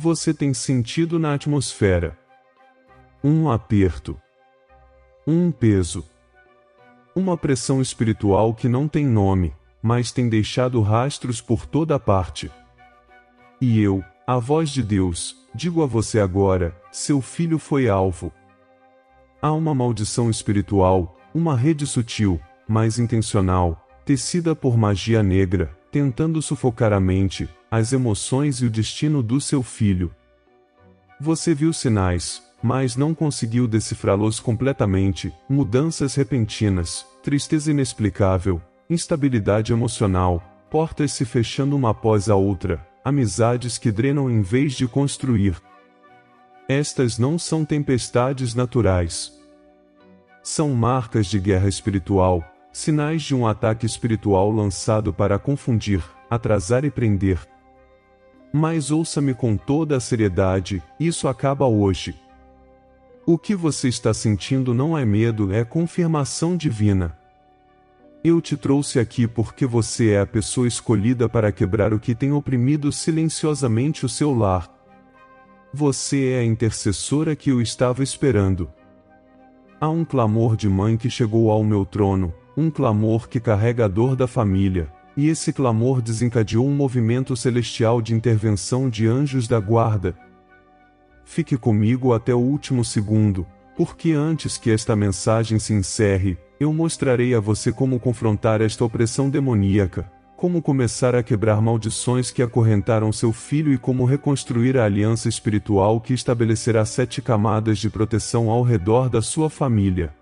Você tem sentido na atmosfera um aperto, um peso, uma pressão espiritual que não tem nome, mas tem deixado rastros por toda parte. E eu, a voz de Deus, digo a você agora, seu filho foi alvo. Há uma maldição espiritual, uma rede sutil, mas intencional, tecida por magia negra, tentando sufocar a mente, as emoções e o destino do seu filho. Você viu sinais, mas não conseguiu decifrá-los completamente, mudanças repentinas, tristeza inexplicável, instabilidade emocional, portas se fechando uma após a outra, amizades que drenam em vez de construir. Estas não são tempestades naturais. São marcas de guerra espiritual, sinais de um ataque espiritual lançado para confundir, atrasar e prender. Mas ouça-me com toda a seriedade, isso acaba hoje. O que você está sentindo não é medo, é confirmação divina. Eu te trouxe aqui porque você é a pessoa escolhida para quebrar o que tem oprimido silenciosamente o seu lar. Você é a intercessora que eu estava esperando. Há um clamor de mãe que chegou ao meu trono, um clamor que carrega a dor da família, e esse clamor desencadeou um movimento celestial de intervenção de anjos da guarda. Fique comigo até o último segundo, porque antes que esta mensagem se encerre, eu mostrarei a você como confrontar esta opressão demoníaca, como começar a quebrar maldições que acorrentaram seu filho e como reconstruir a aliança espiritual que estabelecerá 7 camadas de proteção ao redor da sua família.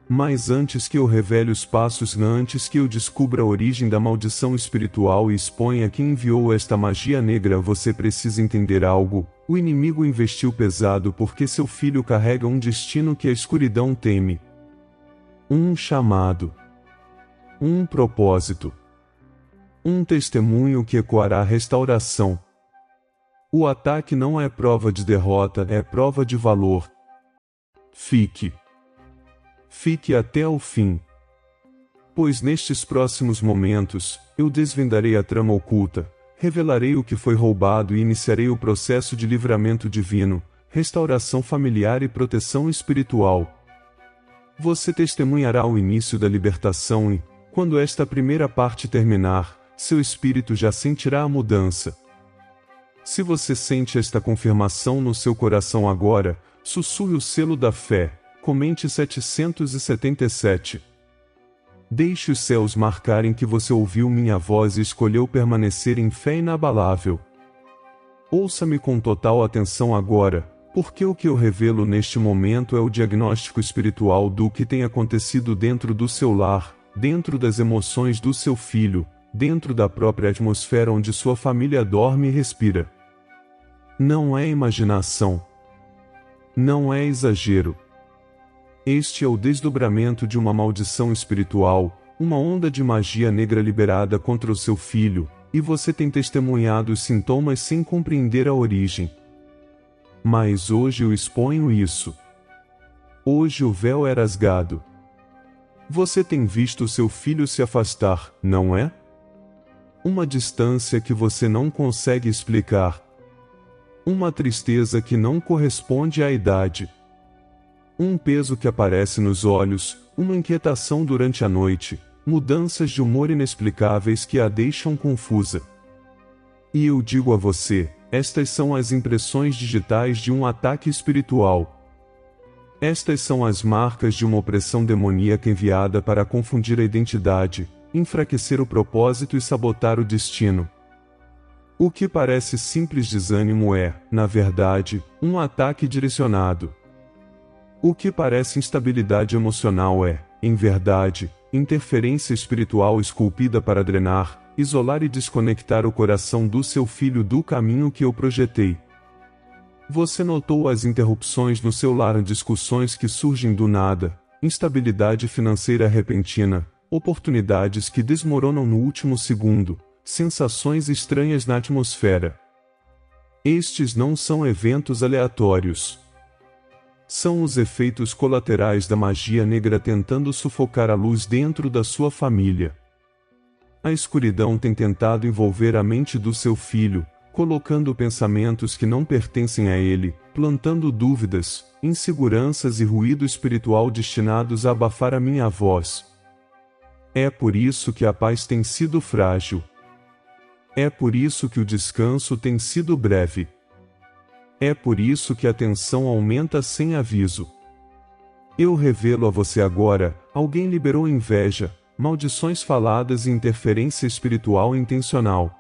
Mas antes que eu revele os passos, antes que eu descubra a origem da maldição espiritual e exponha quem enviou esta magia negra, você precisa entender algo: o inimigo investiu pesado porque seu filho carrega um destino que a escuridão teme. Um chamado. Um propósito. Um testemunho que ecoará a restauração. O ataque não é prova de derrota, é prova de valor. Fique até o fim. Pois nestes próximos momentos, eu desvendarei a trama oculta, revelarei o que foi roubado e iniciarei o processo de livramento divino, restauração familiar e proteção espiritual. Você testemunhará o início da libertação e, quando esta primeira parte terminar, seu espírito já sentirá a mudança. Se você sente esta confirmação no seu coração agora, sussurre o selo da fé, comente 777. Deixe os céus marcarem que você ouviu minha voz e escolheu permanecer em fé inabalável. Ouça-me com total atenção agora, porque o que eu revelo neste momento é o diagnóstico espiritual do que tem acontecido dentro do seu lar, dentro das emoções do seu filho, dentro da própria atmosfera onde sua família dorme e respira. Não é imaginação. Não é exagero. Este é o desdobramento de uma maldição espiritual, uma onda de magia negra liberada contra o seu filho, e você tem testemunhado os sintomas sem compreender a origem. Mas hoje eu exponho isso. Hoje o véu é rasgado. Você tem visto seu filho se afastar, não é? Uma distância que você não consegue explicar. Uma tristeza que não corresponde à idade. Um peso que aparece nos olhos, uma inquietação durante a noite, mudanças de humor inexplicáveis que a deixam confusa. E eu digo a você, estas são as impressões digitais de um ataque espiritual. Estas são as marcas de uma opressão demoníaca enviada para confundir a identidade, enfraquecer o propósito e sabotar o destino. O que parece simples desânimo é, na verdade, um ataque direcionado. O que parece instabilidade emocional é, em verdade, interferência espiritual esculpida para drenar, isolar e desconectar o coração do seu filho do caminho que eu projetei. Você notou as interrupções no seu lar, discussões que surgem do nada, instabilidade financeira repentina, oportunidades que desmoronam no último segundo, sensações estranhas na atmosfera. Estes não são eventos aleatórios. São os efeitos colaterais da magia negra tentando sufocar a luz dentro da sua família. A escuridão tem tentado envolver a mente do seu filho, colocando pensamentos que não pertencem a ele, plantando dúvidas, inseguranças e ruído espiritual destinados a abafar a minha voz. É por isso que a paz tem sido frágil. É por isso que o descanso tem sido breve. É por isso que a tensão aumenta sem aviso. Eu revelo a você agora: alguém liberou inveja, maldições faladas e interferência espiritual intencional.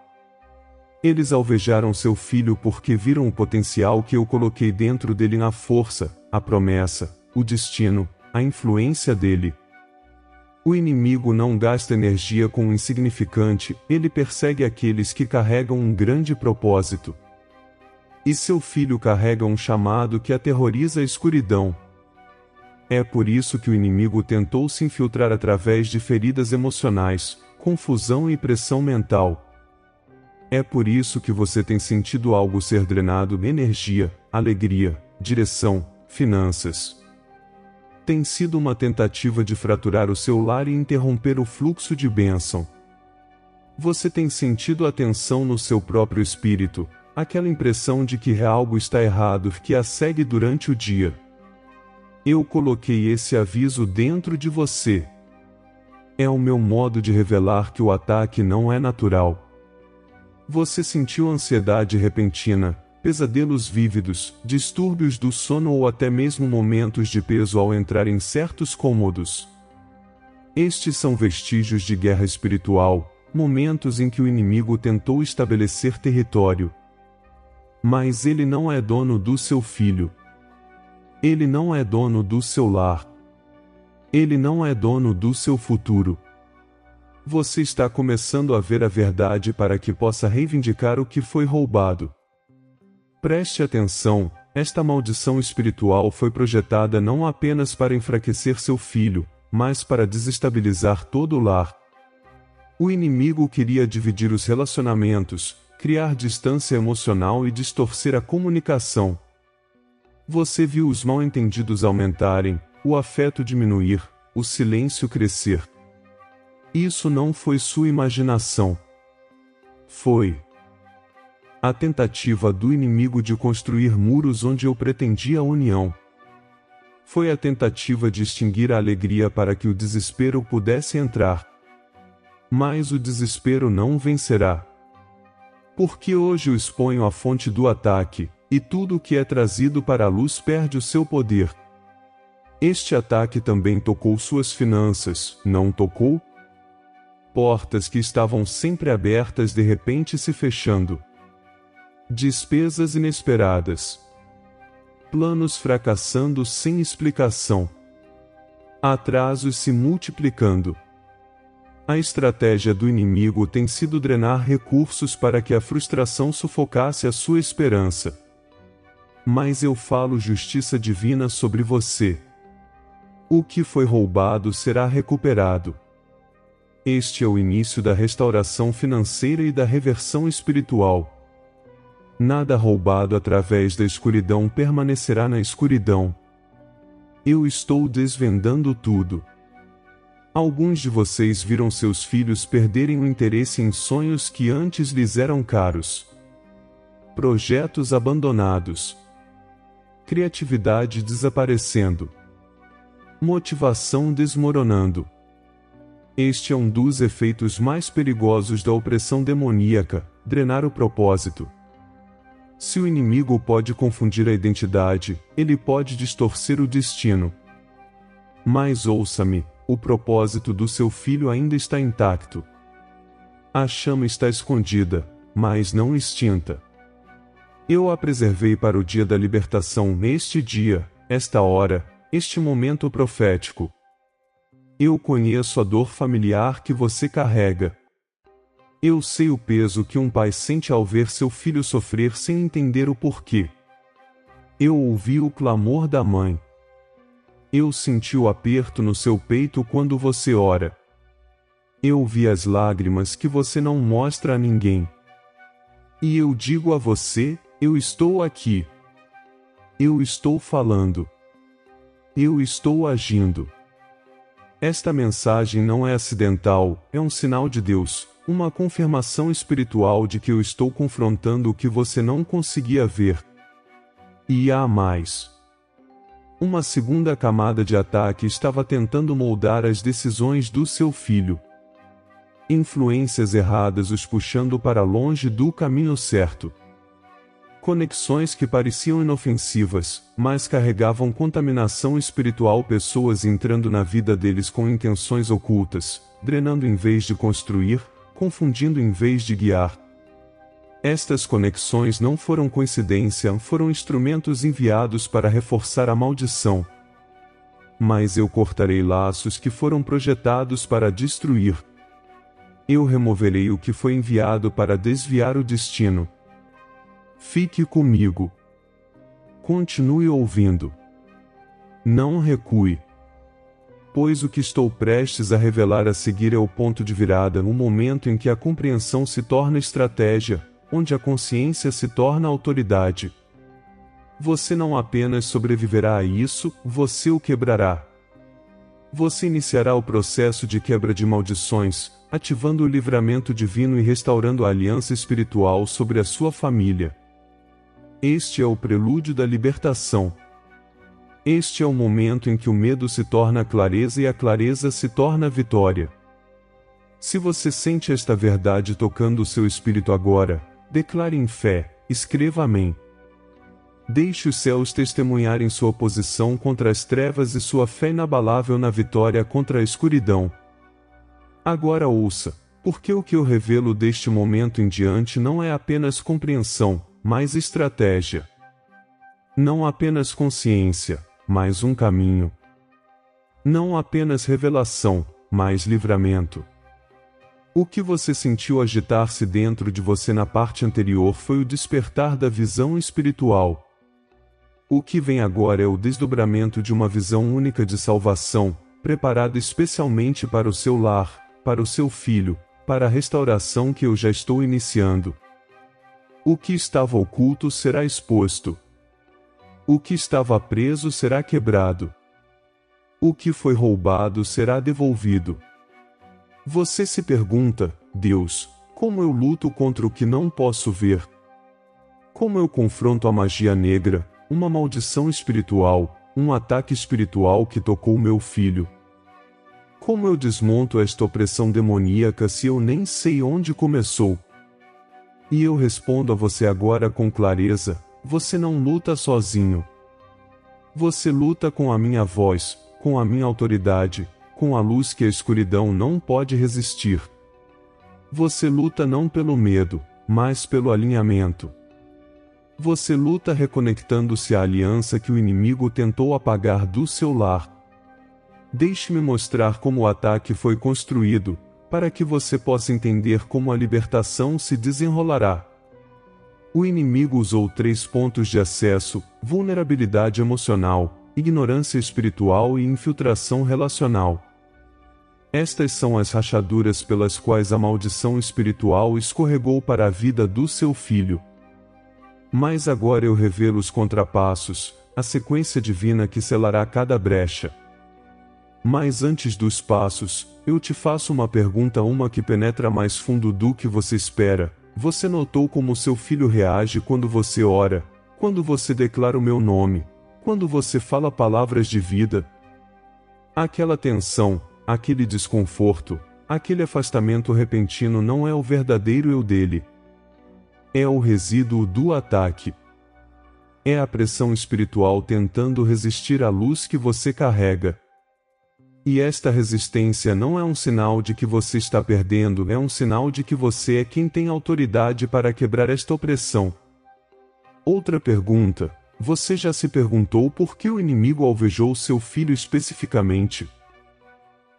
Eles alvejaram seu filho porque viram o potencial que eu coloquei dentro dele, na força, a promessa, o destino, a influência dele. O inimigo não gasta energia com o insignificante, ele persegue aqueles que carregam um grande propósito. E seu filho carrega um chamado que aterroriza a escuridão. É por isso que o inimigo tentou se infiltrar através de feridas emocionais, confusão e pressão mental. É por isso que você tem sentido algo ser drenado: energia, alegria, direção, finanças. Tem sido uma tentativa de fraturar o seu lar e interromper o fluxo de bênção. Você tem sentido a tensão no seu próprio espírito, aquela impressão de que algo está errado que a segue durante o dia. Eu coloquei esse aviso dentro de você. É o meu modo de revelar que o ataque não é natural. Você sentiu ansiedade repentina, pesadelos vívidos, distúrbios do sono ou até mesmo momentos de peso ao entrar em certos cômodos. Estes são vestígios de guerra espiritual, momentos em que o inimigo tentou estabelecer território. Mas ele não é dono do seu filho. Ele não é dono do seu lar. Ele não é dono do seu futuro. Você está começando a ver a verdade para que possa reivindicar o que foi roubado. Preste atenção: esta maldição espiritual foi projetada não apenas para enfraquecer seu filho, mas para desestabilizar todo o lar. O inimigo queria dividir os relacionamentos, criar distância emocional e distorcer a comunicação. Você viu os mal-entendidos aumentarem, o afeto diminuir, o silêncio crescer. Isso não foi sua imaginação. Foi a tentativa do inimigo de construir muros onde eu pretendia a união. Foi a tentativa de extinguir a alegria para que o desespero pudesse entrar. Mas o desespero não vencerá. Porque hoje eu exponho a fonte do ataque, e tudo o que é trazido para a luz perde o seu poder. Este ataque também tocou suas finanças, não tocou? Portas que estavam sempre abertas de repente se fechando. Despesas inesperadas. Planos fracassando sem explicação. Atrasos se multiplicando. A estratégia do inimigo tem sido drenar recursos para que a frustração sufocasse a sua esperança. Mas eu falo justiça divina sobre você. O que foi roubado será recuperado. Este é o início da restauração financeira e da reversão espiritual. Nada roubado através da escuridão permanecerá na escuridão. Eu estou desvendando tudo. Alguns de vocês viram seus filhos perderem o interesse em sonhos que antes lhes eram caros. Projetos abandonados. Criatividade desaparecendo. Motivação desmoronando. Este é um dos efeitos mais perigosos da opressão demoníaca: drenar o propósito. Se o inimigo pode confundir a identidade, ele pode distorcer o destino. Mas ouça-me, o propósito do seu filho ainda está intacto. A chama está escondida, mas não extinta. Eu a preservei para o dia da libertação, neste dia, esta hora, este momento profético. Eu conheço a dor familiar que você carrega. Eu sei o peso que um pai sente ao ver seu filho sofrer sem entender o porquê. Eu ouvi o clamor da mãe. Eu senti o aperto no seu peito quando você ora. Eu vi as lágrimas que você não mostra a ninguém. E eu digo a você: eu estou aqui. Eu estou falando. Eu estou agindo. Esta mensagem não é acidental, é um sinal de Deus, uma confirmação espiritual de que eu estou confrontando o que você não conseguia ver. E há mais. Uma segunda camada de ataque estava tentando moldar as decisões do seu filho. Influências erradas os puxando para longe do caminho certo. Conexões que pareciam inofensivas, mas carregavam contaminação espiritual, pessoas entrando na vida deles com intenções ocultas, drenando em vez de construir, confundindo em vez de guiar. Estas conexões não foram coincidência, foram instrumentos enviados para reforçar a maldição. Mas eu cortarei laços que foram projetados para destruir. Eu removerei o que foi enviado para desviar o destino. Fique comigo. Continue ouvindo. Não recue. Pois o que estou prestes a revelar a seguir é o ponto de virada, no momento em que a compreensão se torna estratégia, onde a consciência se torna autoridade. Você não apenas sobreviverá a isso, você o quebrará. Você iniciará o processo de quebra de maldições, ativando o livramento divino e restaurando a aliança espiritual sobre a sua família. Este é o prelúdio da libertação. Este é o momento em que o medo se torna clareza e a clareza se torna vitória. Se você sente esta verdade tocando o seu espírito agora, declare em fé, escreva amém. Deixe os céus testemunharem sua posição contra as trevas e sua fé inabalável na vitória contra a escuridão. Agora ouça, porque o que eu revelo deste momento em diante não é apenas compreensão, mas estratégia. Não apenas consciência, mas um caminho. Não apenas revelação, mas livramento. O que você sentiu agitar-se dentro de você na parte anterior foi o despertar da visão espiritual. O que vem agora é o desdobramento de uma visão única de salvação, preparada especialmente para o seu lar, para o seu filho, para a restauração que eu já estou iniciando. O que estava oculto será exposto. O que estava preso será quebrado. O que foi roubado será devolvido. Você se pergunta, Deus, como eu luto contra o que não posso ver? Como eu confronto a magia negra, uma maldição espiritual, um ataque espiritual que tocou meu filho? Como eu desmonto esta opressão demoníaca se eu nem sei onde começou? E eu respondo a você agora com clareza: você não luta sozinho. Você luta com a minha voz, com a minha autoridade, com a luz que a escuridão não pode resistir. Você luta não pelo medo, mas pelo alinhamento. Você luta reconectando-se à aliança que o inimigo tentou apagar do seu lar. Deixe-me mostrar como o ataque foi construído, para que você possa entender como a libertação se desenrolará. O inimigo usou 3 pontos de acesso: vulnerabilidade emocional, ignorância espiritual e infiltração relacional. Estas são as rachaduras pelas quais a maldição espiritual escorregou para a vida do seu filho. Mas agora eu revelo os contrapassos, a sequência divina que selará cada brecha. Mas antes dos passos, eu te faço uma pergunta, uma que penetra mais fundo do que você espera. Você notou como seu filho reage quando você ora, quando você declara o meu nome, quando você fala palavras de vida? Aquela tensão, aquele desconforto, aquele afastamento repentino não é o verdadeiro eu dele. É o resíduo do ataque. É a pressão espiritual tentando resistir à luz que você carrega. E esta resistência não é um sinal de que você está perdendo, é um sinal de que você é quem tem autoridade para quebrar esta opressão. Outra pergunta: você já se perguntou por que o inimigo alvejou seu filho especificamente?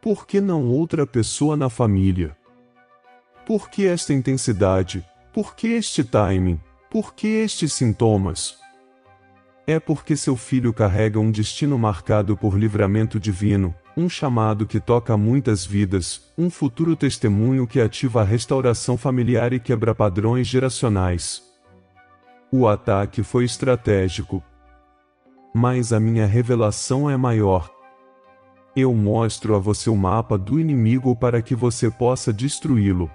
Por que não outra pessoa na família? Por que esta intensidade? Por que este timing? Por que estes sintomas? É porque seu filho carrega um destino marcado por livramento divino, um chamado que toca muitas vidas, um futuro testemunho que ativa a restauração familiar e quebra padrões geracionais. O ataque foi estratégico. Mas a minha revelação é maior. Eu mostro a você o mapa do inimigo para que você possa destruí-lo.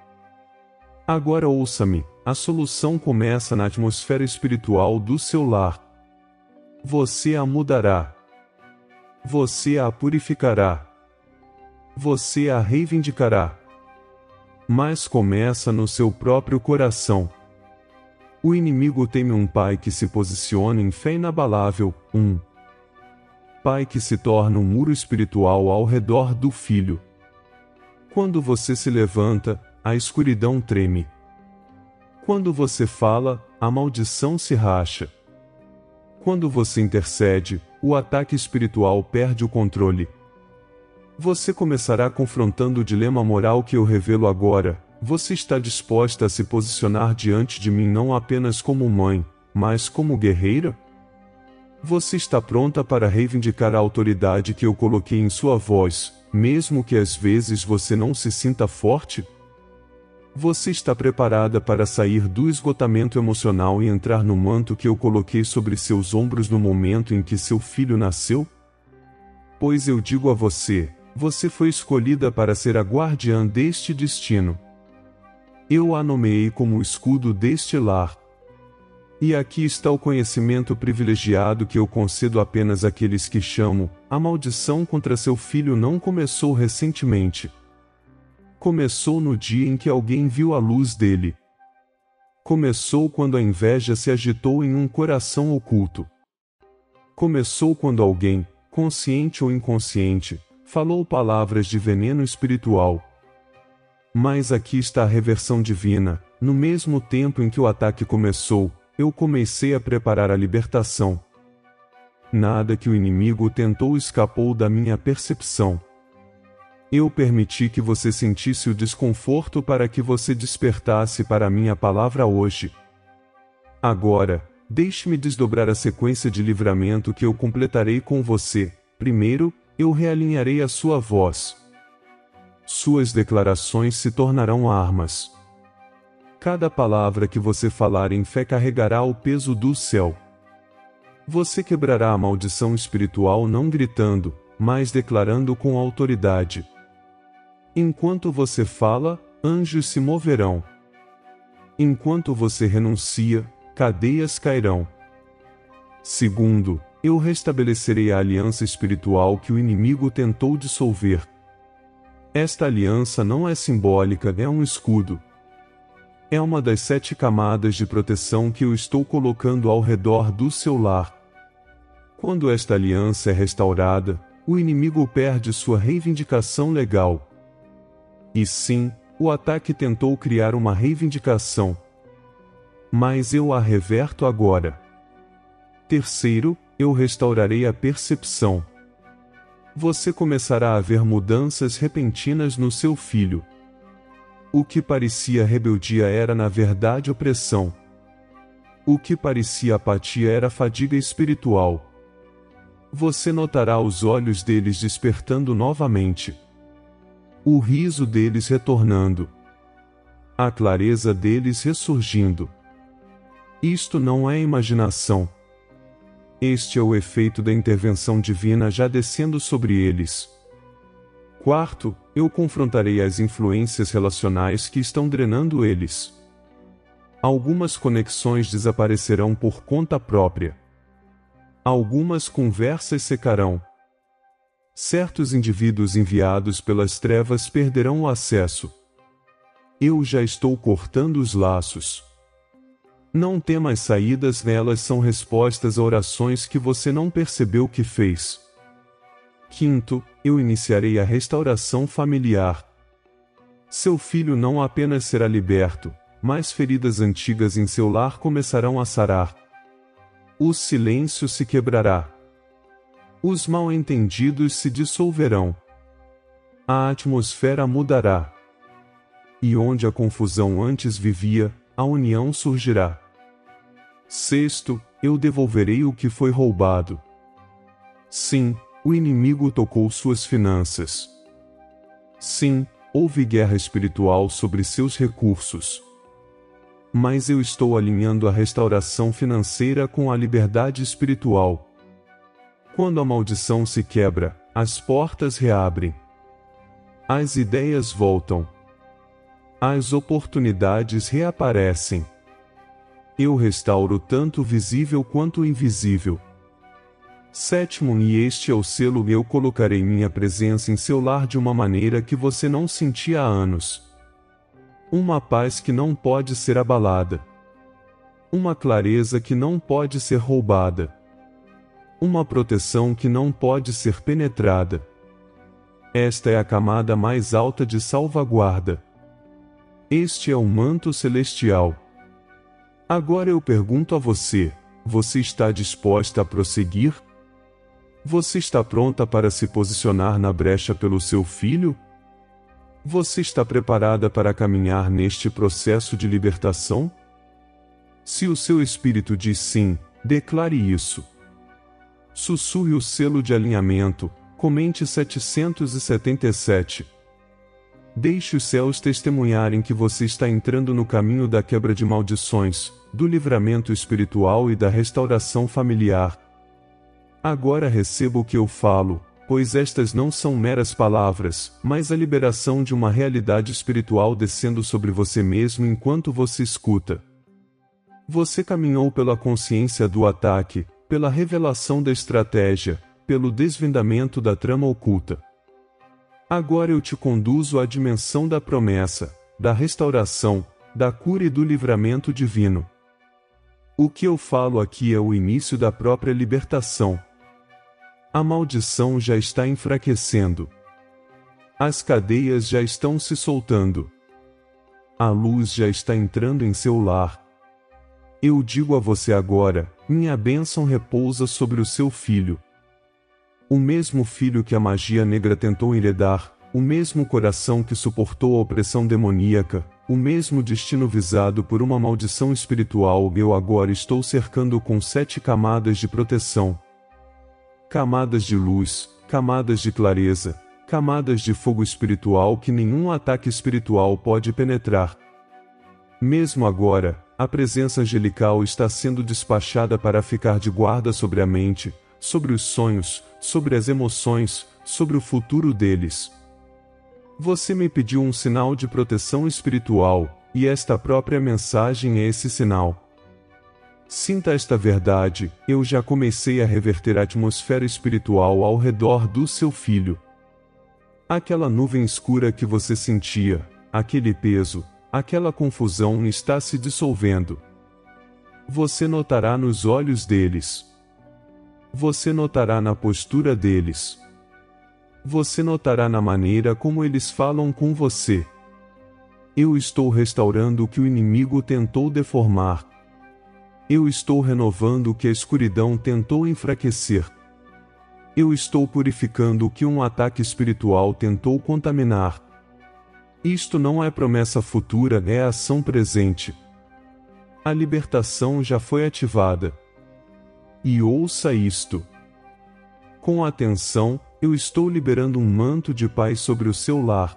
Agora ouça-me, a solução começa na atmosfera espiritual do seu lar. Você a mudará. Você a purificará. Você a reivindicará. Mas começa no seu próprio coração. O inimigo teme um pai que se posiciona em fé inabalável, um pai que se torna um muro espiritual ao redor do filho. Quando você se levanta, a escuridão treme. Quando você fala, a maldição se racha. Quando você intercede, o ataque espiritual perde o controle. Você começará confrontando o dilema moral que eu revelo agora. Você está disposta a se posicionar diante de mim não apenas como mãe, mas como guerreira? Você está pronta para reivindicar a autoridade que eu coloquei em sua voz, mesmo que às vezes você não se sinta forte? Você está preparada para sair do esgotamento emocional e entrar no manto que eu coloquei sobre seus ombros no momento em que seu filho nasceu? Pois eu digo a você, você foi escolhida para ser a guardiã deste destino. Eu a nomeei como o escudo deste lar. E aqui está o conhecimento privilegiado que eu concedo apenas àqueles que chamo. A maldição contra seu filho não começou recentemente. Começou no dia em que alguém viu a luz dele. Começou quando a inveja se agitou em um coração oculto. Começou quando alguém, consciente ou inconsciente, falou palavras de veneno espiritual. Mas aqui está a reversão divina. No mesmo tempo em que o ataque começou, eu comecei a preparar a libertação. Nada que o inimigo tentou escapou da minha percepção. Eu permiti que você sentisse o desconforto para que você despertasse para a minha palavra hoje. Agora, deixe-me desdobrar a sequência de livramento que eu completarei com você. Primeiro, eu realinharei a sua voz. Suas declarações se tornarão armas. Cada palavra que você falar em fé carregará o peso do céu. Você quebrará a maldição espiritual não gritando, mas declarando com autoridade. Enquanto você fala, anjos se moverão. Enquanto você renuncia, cadeias cairão. Segundo, eu restabelecerei a aliança espiritual que o inimigo tentou dissolver. Esta aliança não é simbólica, é um escudo. É uma das 7 camadas de proteção que eu estou colocando ao redor do seu lar. Quando esta aliança é restaurada, o inimigo perde sua reivindicação legal. E sim, o ataque tentou criar uma reivindicação. Mas eu a reverto agora. Terceiro, eu restaurarei a percepção. Você começará a ver mudanças repentinas no seu filho. O que parecia rebeldia era na verdade opressão. O que parecia apatia era fadiga espiritual. Você notará os olhos deles despertando novamente. O riso deles retornando. A clareza deles ressurgindo. Isto não é imaginação. Este é o efeito da intervenção divina já descendo sobre eles. Quarto, eu confrontarei as influências relacionais que estão drenando eles. Algumas conexões desaparecerão por conta própria. Algumas conversas secarão. Certos indivíduos enviados pelas trevas perderão o acesso. Eu já estou cortando os laços. Não temas saídas, elas são respostas a orações que você não percebeu que fez. Quinto, eu iniciarei a restauração familiar. Seu filho não apenas será liberto, mas feridas antigas em seu lar começarão a sarar. O silêncio se quebrará. Os mal-entendidos se dissolverão. A atmosfera mudará. E onde a confusão antes vivia, a união surgirá. Sexto, eu devolverei o que foi roubado. Sim, o inimigo tocou suas finanças. Sim, houve guerra espiritual sobre seus recursos. Mas eu estou alinhando a restauração financeira com a liberdade espiritual. Quando a maldição se quebra, a as portas reabrem. As ideias voltam. As oportunidades reaparecem. Eu restauro tanto o visível quanto o invisível. 7º, e este é o selo: eu colocarei minha presença em seu lar de uma maneira que você não sentia há anos. Uma paz que não pode ser abalada. Uma clareza que não pode ser roubada. Uma proteção que não pode ser penetrada. Esta é a camada mais alta de salvaguarda. Este é o manto celestial. Agora eu pergunto a você: você está disposta a prosseguir? Você está pronta para se posicionar na brecha pelo seu filho? Você está preparada para caminhar neste processo de libertação? Se o seu espírito diz sim, declare isso. Sussurre o selo de alinhamento, comente 777. Deixe os céus testemunharem que você está entrando no caminho da quebra de maldições, do livramento espiritual e da restauração familiar. Agora receba o que eu falo, pois estas não são meras palavras, mas a liberação de uma realidade espiritual descendo sobre você mesmo enquanto você escuta. Você caminhou pela consciência do ataque, pela revelação da estratégia, pelo desvendamento da trama oculta. Agora eu te conduzo à dimensão da promessa, da restauração, da cura e do livramento divino. O que eu falo aqui é o início da própria libertação. A maldição já está enfraquecendo. As cadeias já estão se soltando. A luz já está entrando em seu lar. Eu digo a você agora: minha bênção repousa sobre o seu filho. O mesmo filho que a magia negra tentou enredar, o mesmo coração que suportou a opressão demoníaca, o mesmo destino visado por uma maldição espiritual, eu agora estou cercando com 7 camadas de proteção. Camadas de luz, camadas de clareza, camadas de fogo espiritual que nenhum ataque espiritual pode penetrar. Mesmo agora, a presença angelical está sendo despachada para ficar de guarda sobre a mente, sobre os sonhos, sobre as emoções, sobre o futuro deles. Você me pediu um sinal de proteção espiritual, e esta própria mensagem é esse sinal. Sinta esta verdade: eu já comecei a reverter a atmosfera espiritual ao redor do seu filho. Aquela nuvem escura que você sentia, aquele peso, aquela confusão está se dissolvendo. Você notará nos olhos deles. Você notará na postura deles. Você notará na maneira como eles falam com você. Eu estou restaurando o que o inimigo tentou deformar. Eu estou renovando o que a escuridão tentou enfraquecer. Eu estou purificando o que um ataque espiritual tentou contaminar. Isto não é promessa futura, é ação presente. A libertação já foi ativada. E ouça isto. Com atenção, eu estou liberando um manto de paz sobre o seu lar.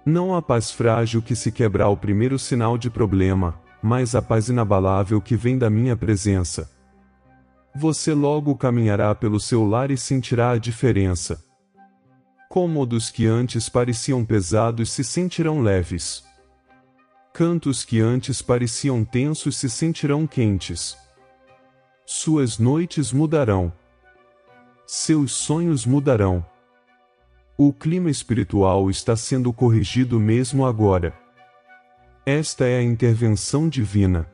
Não a paz frágil que se quebra ao primeiro sinal de problema, mas a paz inabalável que vem da minha presença. Você logo caminhará pelo seu lar e sentirá a diferença. Cômodos que antes pareciam pesados se sentirão leves. Cantos que antes pareciam tensos se sentirão quentes. Suas noites mudarão. Seus sonhos mudarão. O clima espiritual está sendo corrigido mesmo agora. Esta é a intervenção divina.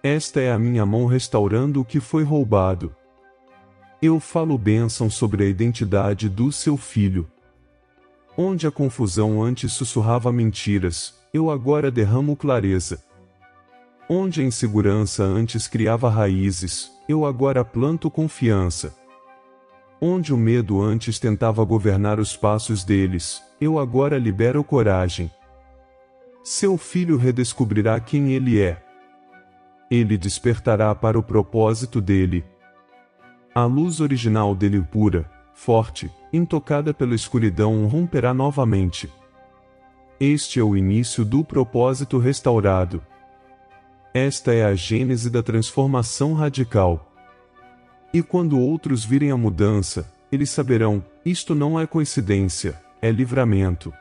Esta é a minha mão restaurando o que foi roubado. Eu falo bênção sobre a identidade do seu filho. Onde a confusão antes sussurrava mentiras, eu agora derramo clareza. Onde a insegurança antes criava raízes, eu agora planto confiança. Onde o medo antes tentava governar os passos deles, eu agora libero coragem. Seu filho redescobrirá quem ele é. Ele despertará para o propósito dele. A luz original dele pura, forte, intocada pela escuridão romperá novamente. Este é o início do propósito restaurado. Esta é a gênese da transformação radical. E quando outros virem a mudança, eles saberão: isto não é coincidência, é livramento.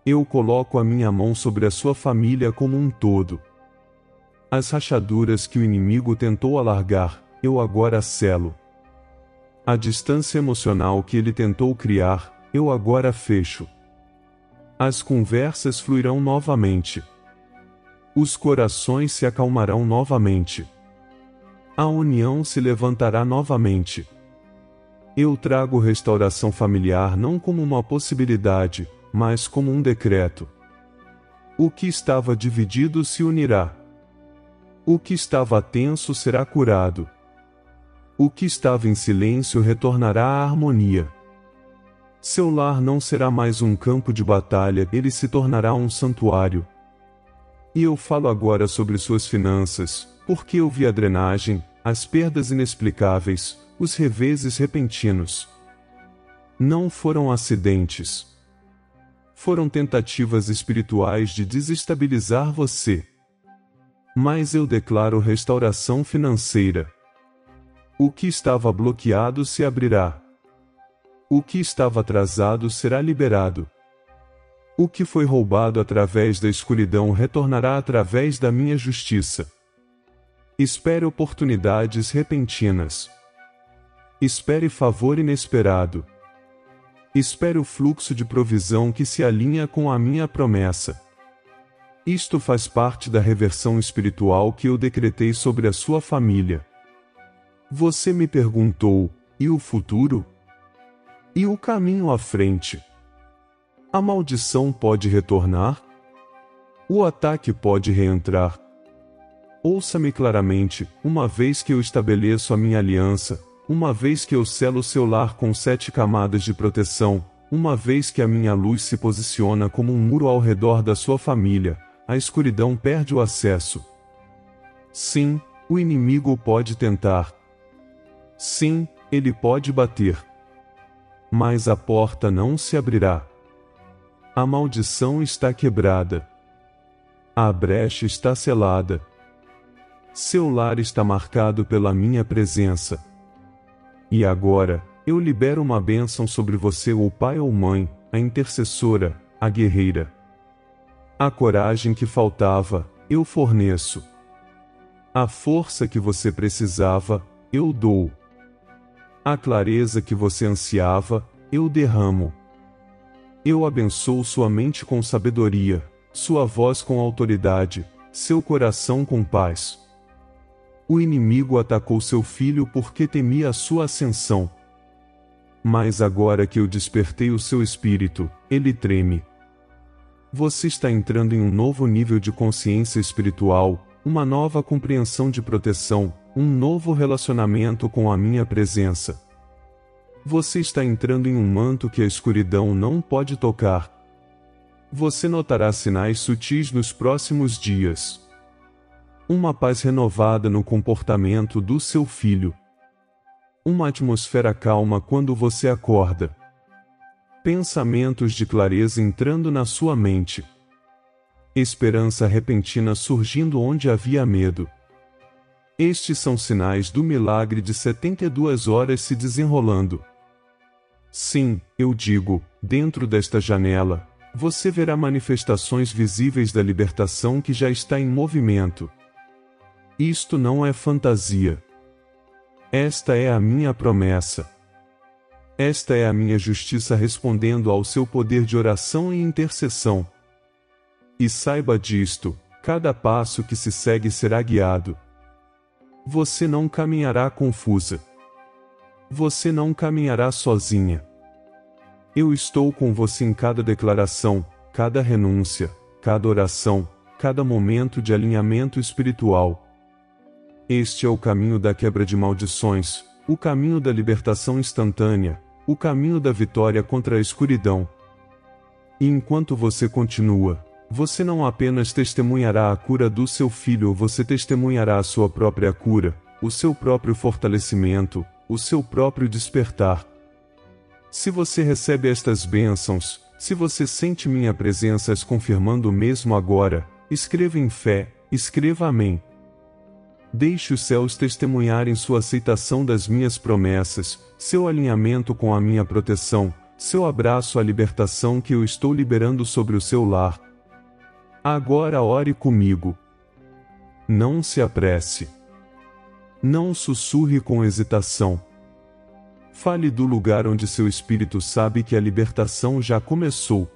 Eu coloco a minha mão sobre a sua família como um todo. As rachaduras que o inimigo tentou alargar, eu agora selo. A distância emocional que ele tentou criar, eu agora fecho. As conversas fluirão novamente. Os corações se acalmarão novamente. A união se levantará novamente. Eu trago restauração familiar não como uma possibilidade, mas como um decreto. O que estava dividido se unirá. O que estava tenso será curado. O que estava em silêncio retornará à harmonia. Seu lar não será mais um campo de batalha, ele se tornará um santuário. E eu falo agora sobre suas finanças, porque eu vi a drenagem, as perdas inexplicáveis, os reveses repentinos. Não foram acidentes. Foram tentativas espirituais de desestabilizar você. Mas eu declaro restauração financeira. O que estava bloqueado se abrirá. O que estava atrasado será liberado. O que foi roubado através da escuridão retornará através da minha justiça. Espere oportunidades repentinas. Espere favor inesperado. Espere o fluxo de provisão que se alinha com a minha promessa. Isto faz parte da reversão espiritual que eu decretei sobre a sua família. Você me perguntou: e o futuro? E o caminho à frente? A maldição pode retornar? O ataque pode reentrar? Ouça-me claramente, uma vez que eu estabeleço a minha aliança, uma vez que eu selo seu lar com 7 camadas de proteção, uma vez que a minha luz se posiciona como um muro ao redor da sua família, a escuridão perde o acesso. Sim, o inimigo pode tentar. Sim, ele pode bater. Mas a porta não se abrirá. A maldição está quebrada. A brecha está selada. Seu lar está marcado pela minha presença. E agora, eu libero uma bênção sobre você, ou pai ou mãe, a intercessora, a guerreira. A coragem que faltava, eu forneço. A força que você precisava, eu dou. A clareza que você ansiava, eu derramo. Eu abençoo sua mente com sabedoria, sua voz com autoridade, seu coração com paz. O inimigo atacou seu filho porque temia a sua ascensão. Mas agora que eu despertei o seu espírito, ele treme. Você está entrando em um novo nível de consciência espiritual, uma nova compreensão de proteção, um novo relacionamento com a minha presença. Você está entrando em um manto que a escuridão não pode tocar. Você notará sinais sutis nos próximos dias. Uma paz renovada no comportamento do seu filho. Uma atmosfera calma quando você acorda. Pensamentos de clareza entrando na sua mente. Esperança repentina surgindo onde havia medo. Estes são sinais do milagre de 72 horas se desenrolando. Sim, eu digo, dentro desta janela, você verá manifestações visíveis da libertação que já está em movimento. Isto não é fantasia. Esta é a minha promessa. Esta é a minha justiça respondendo ao seu poder de oração e intercessão. E saiba disto, cada passo que se segue será guiado. Você não caminhará confusa. Você não caminhará sozinha. Eu estou com você em cada declaração, cada renúncia, cada oração, cada momento de alinhamento espiritual. Este é o caminho da quebra de maldições, o caminho da libertação instantânea, o caminho da vitória contra a escuridão. E enquanto você continua, você não apenas testemunhará a cura do seu filho, você testemunhará a sua própria cura, o seu próprio fortalecimento, o seu próprio despertar. Se você recebe estas bênçãos, se você sente minha presença as confirmando mesmo agora, escreva em fé, escreva amém. Deixe os céus testemunharem sua aceitação das minhas promessas, seu alinhamento com a minha proteção, seu abraço à libertação que eu estou liberando sobre o seu lar. Agora ore comigo. Não se apresse. Não sussurre com hesitação. Fale do lugar onde seu espírito sabe que a libertação já começou.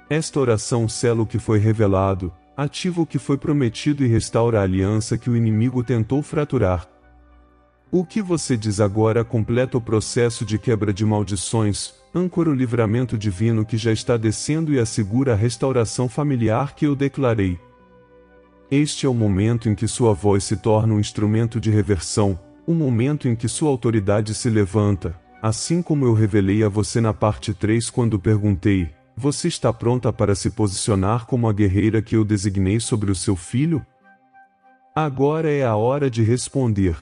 Esta oração sela o que foi revelado, ativa o que foi prometido e restaura a aliança que o inimigo tentou fraturar. O que você diz agora completa o processo de quebra de maldições, âncora o livramento divino que já está descendo e assegura a restauração familiar que eu declarei. Este é o momento em que sua voz se torna um instrumento de reversão, o momento em que sua autoridade se levanta, assim como eu revelei a você na parte 3 quando perguntei: você está pronta para se posicionar como a guerreira que eu designei sobre o seu filho? Agora é a hora de responder.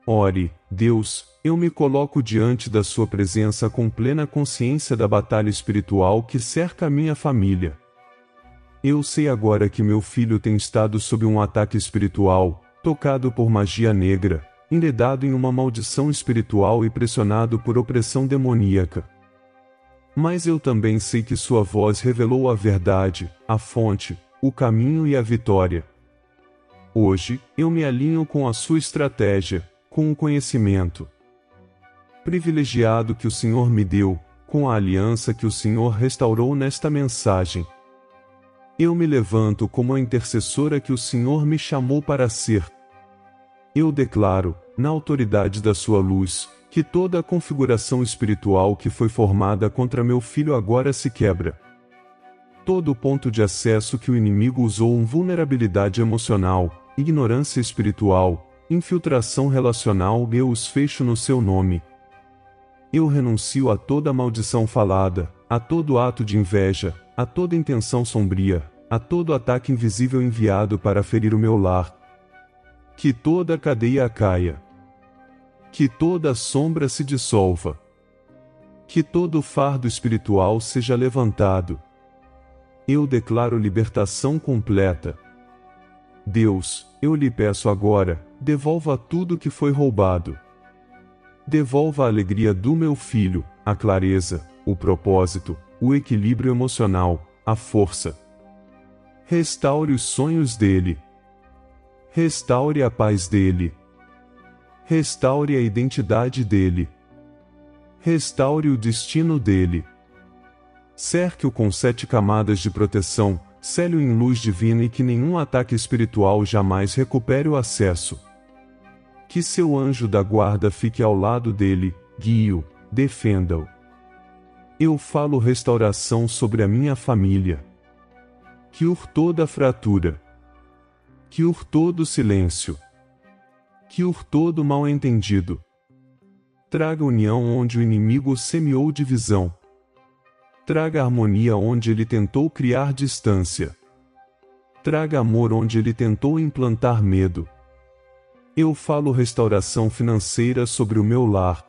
Ore, Deus, eu me coloco diante da sua presença com plena consciência da batalha espiritual que cerca a minha família. Eu sei agora que meu filho tem estado sob um ataque espiritual, tocado por magia negra, enredado em uma maldição espiritual e pressionado por opressão demoníaca. Mas eu também sei que sua voz revelou a verdade, a fonte, o caminho e a vitória. Hoje, eu me alinho com a sua estratégia, com o conhecimento privilegiado que o Senhor me deu, com a aliança que o Senhor restaurou nesta mensagem. Eu me levanto como a intercessora que o Senhor me chamou para ser. Eu declaro, na autoridade da sua luz, que toda a configuração espiritual que foi formada contra meu filho agora se quebra. Todo o ponto de acesso que o inimigo usou, vulnerabilidade emocional, ignorância espiritual, infiltração relacional, eu os fecho no seu nome. Eu renuncio a toda maldição falada, a todo ato de inveja, a toda intenção sombria, a todo ataque invisível enviado para ferir o meu lar. Que toda a cadeia caia. Que toda a sombra se dissolva. Que todo o fardo espiritual seja levantado. Eu declaro libertação completa. Deus, eu lhe peço agora, devolva tudo que foi roubado. Devolva a alegria do meu filho, a clareza, o propósito, o equilíbrio emocional, a força. Restaure os sonhos dele. Restaure a paz dele. Restaure a identidade dele. Restaure o destino dele. Cerque-o com 7 camadas de proteção, cele-o em luz divina e que nenhum ataque espiritual jamais recupere o acesso. Que seu anjo da guarda fique ao lado dele, guie-o, defenda-o. Eu falo restauração sobre a minha família. Cure toda fratura. Cure todo silêncio. Cure todo mal-entendido. Traga união onde o inimigo semeou divisão. Traga harmonia onde ele tentou criar distância. Traga amor onde ele tentou implantar medo. Eu falo restauração financeira sobre o meu lar.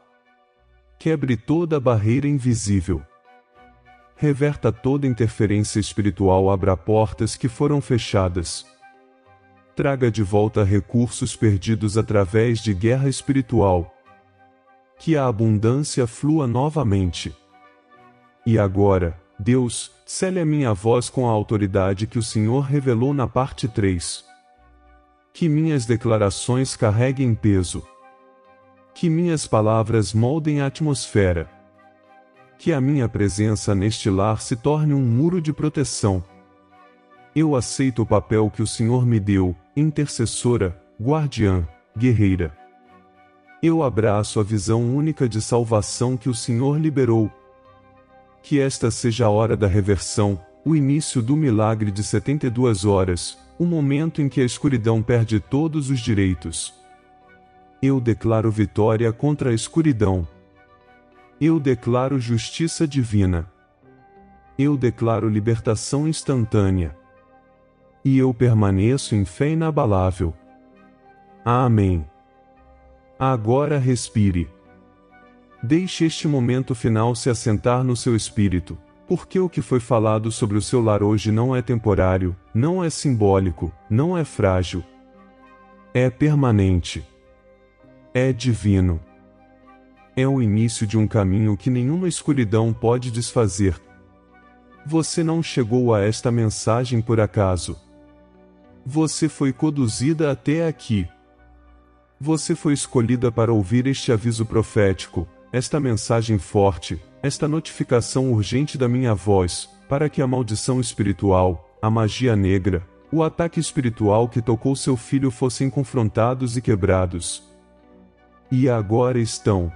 Quebre toda barreira invisível. Reverta toda interferência espiritual, abra portas que foram fechadas. Traga de volta recursos perdidos através de guerra espiritual. Que a abundância flua novamente. E agora, Deus, cele a minha voz com a autoridade que o Senhor revelou na parte 3. Que minhas declarações carreguem peso. Que minhas palavras moldem a atmosfera. Que a minha presença neste lar se torne um muro de proteção. Eu aceito o papel que o Senhor me deu, intercessora, guardiã, guerreira. Eu abraço a visão única de salvação que o Senhor liberou. Que esta seja a hora da reversão, o início do milagre de 72 horas, o momento em que a escuridão perde todos os direitos. Eu declaro vitória contra a escuridão. Eu declaro justiça divina. Eu declaro libertação instantânea. E eu permaneço em fé inabalável. Amém. Agora respire. Deixe este momento final se assentar no seu espírito, porque o que foi falado sobre o seu lar hoje não é temporário, não é simbólico, não é frágil. É permanente. É divino. É o início de um caminho que nenhuma escuridão pode desfazer. Você não chegou a esta mensagem por acaso. Você foi conduzida até aqui. Você foi escolhida para ouvir este aviso profético, esta mensagem forte, esta notificação urgente da minha voz, para que a maldição espiritual, a magia negra, o ataque espiritual que tocou seu filho fossem confrontados e quebrados. E agora estão.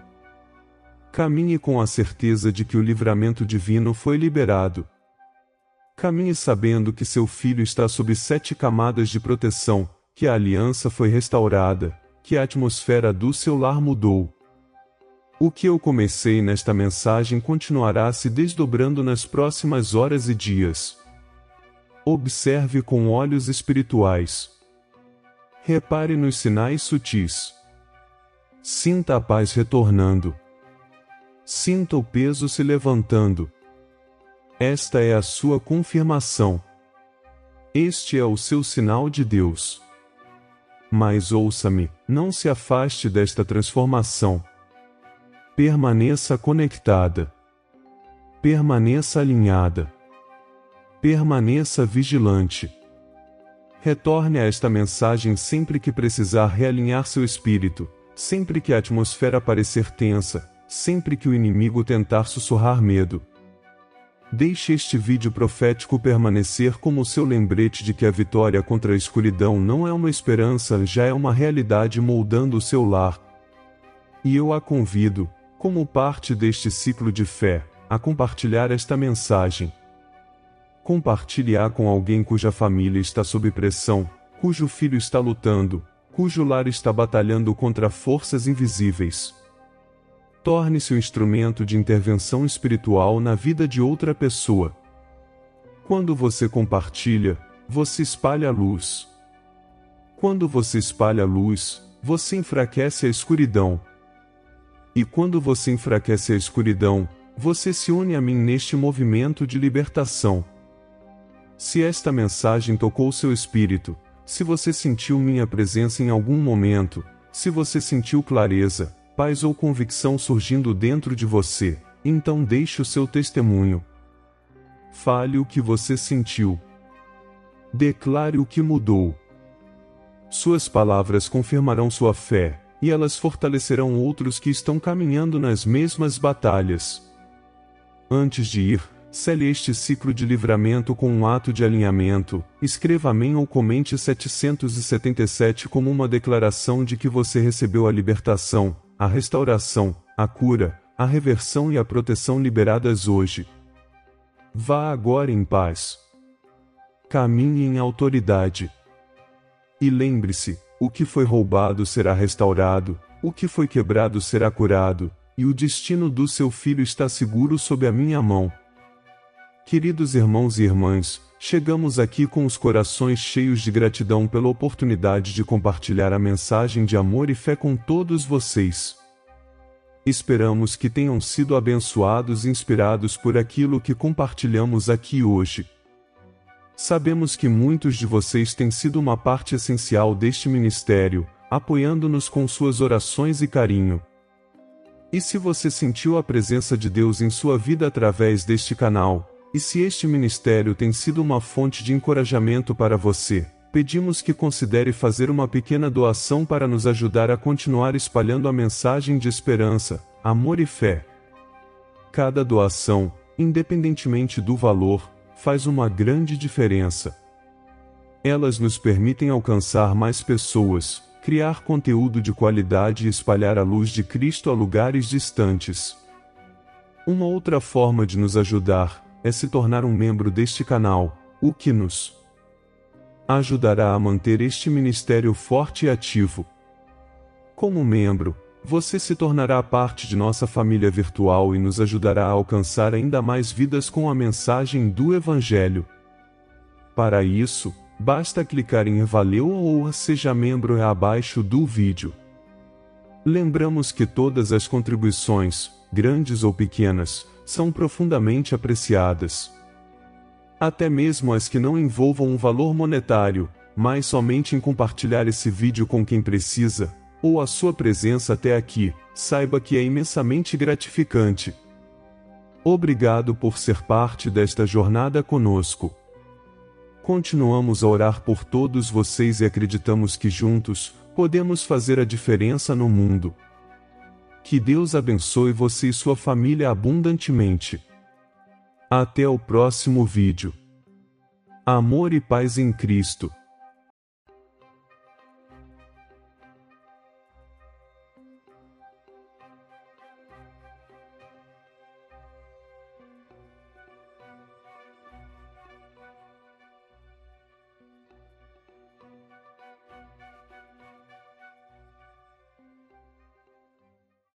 Caminhe com a certeza de que o livramento divino foi liberado. Caminhe sabendo que seu filho está sob 7 camadas de proteção, que a aliança foi restaurada, que a atmosfera do seu lar mudou. O que eu comecei nesta mensagem continuará se desdobrando nas próximas horas e dias. Observe com olhos espirituais. Repare nos sinais sutis. Sinta a paz retornando. Sinta o peso se levantando. Esta é a sua confirmação. Este é o seu sinal de Deus. Mas ouça-me, não se afaste desta transformação. Permaneça conectada. Permaneça alinhada. Permaneça vigilante. Retorne a esta mensagem sempre que precisar realinhar seu espírito, sempre que a atmosfera parecer tensa, sempre que o inimigo tentar sussurrar medo. Deixe este vídeo profético permanecer como seu lembrete de que a vitória contra a escuridão não é uma esperança, já é uma realidade moldando o seu lar. E eu a convido, como parte deste ciclo de fé, a compartilhar esta mensagem. Compartilhe-a com alguém cuja família está sob pressão, cujo filho está lutando, cujo lar está batalhando contra forças invisíveis. Torne-se um instrumento de intervenção espiritual na vida de outra pessoa. Quando você compartilha, você espalha a luz. Quando você espalha a luz, você enfraquece a escuridão. E quando você enfraquece a escuridão, você se une a mim neste movimento de libertação. Se esta mensagem tocou seu espírito, se você sentiu minha presença em algum momento, se você sentiu clareza, paz ou convicção surgindo dentro de você, então deixe o seu testemunho. Fale o que você sentiu. Declare o que mudou. Suas palavras confirmarão sua fé, e elas fortalecerão outros que estão caminhando nas mesmas batalhas. Antes de ir, sele este ciclo de livramento com um ato de alinhamento, escreva amém ou comente 777 como uma declaração de que você recebeu a libertação, a restauração, a cura, a reversão e a proteção liberadas hoje. Vá agora em paz. Caminhe em autoridade. E lembre-se, o que foi roubado será restaurado, o que foi quebrado será curado, e o destino do seu filho está seguro sob a minha mão. Queridos irmãos e irmãs, chegamos aqui com os corações cheios de gratidão pela oportunidade de compartilhar a mensagem de amor e fé com todos vocês. Esperamos que tenham sido abençoados e inspirados por aquilo que compartilhamos aqui hoje. Sabemos que muitos de vocês têm sido uma parte essencial deste ministério, apoiando-nos com suas orações e carinho. E se você sentiu a presença de Deus em sua vida através deste canal, e se este ministério tem sido uma fonte de encorajamento para você, pedimos que considere fazer uma pequena doação para nos ajudar a continuar espalhando a mensagem de esperança, amor e fé. Cada doação, independentemente do valor, faz uma grande diferença. Elas nos permitem alcançar mais pessoas, criar conteúdo de qualidade e espalhar a luz de Cristo a lugares distantes. Uma outra forma de nos ajudar é se tornar um membro deste canal, o que nos ajudará a manter este ministério forte e ativo. Como membro, você se tornará parte de nossa família virtual e nos ajudará a alcançar ainda mais vidas com a mensagem do Evangelho. Para isso, basta clicar em Valeu ou Seja Membro abaixo do vídeo. Lembramos que todas as contribuições, grandes ou pequenas, são profundamente apreciadas. Até mesmo as que não envolvam um valor monetário, mas somente em compartilhar esse vídeo com quem precisa, ou a sua presença até aqui, saiba que é imensamente gratificante. Obrigado por ser parte desta jornada conosco. Continuamos a orar por todos vocês e acreditamos que juntos, podemos fazer a diferença no mundo. Que Deus abençoe você e sua família abundantemente. Até o próximo vídeo. Amor e paz em Cristo.